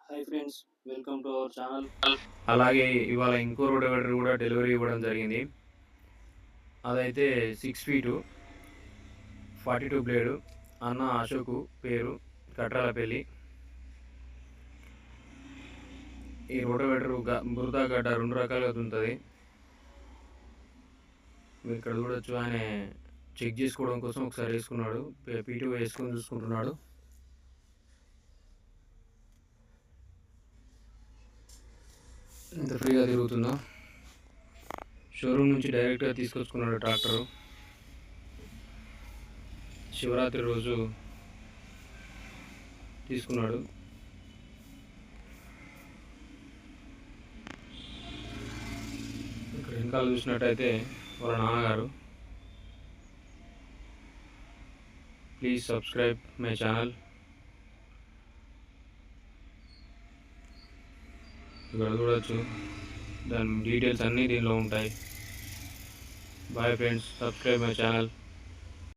Hi friends, welcome to our channel. అలాగే ఇవాళ ఇంకో రోటవేటర్ కూడా డెలివరీ ఇవ్వడం జరిగింది. అదైతే 6 ఫీటు 42 బ్లేడు. అన్న అశోకు పేరు, కట్రాలపల్లి. ఈ రోటవేటర్ బురద గడ్డ 2 రకాలుగా దున్నుతుంది. మీరు ఇక్కడ చూడొచ్చు, ఆయన చెక్ చేసుకోవడం కోసం ఒకసారి వేసుకున్నాడు. పీటు వేసుకొని చూసుకుంటున్నాడు. ఇంత ఫ్రీగా తిరుగుతుందో. షోరూమ్ నుంచి డైరెక్ట్గా తీసుకొచ్చుకున్నాడు ట్రాక్టరు. శివరాత్రి రోజు తీసుకున్నాడు. ఇక్కడ వెనకాల చూసినట్టయితే వాళ్ళ నాన్నగారు. Please subscribe my channel. ఇక్కడ చూడొచ్చు, దాని డీటెయిల్స్ అన్నీ దీనిలో ఉంటాయి. Bye friends, subscribe my channel.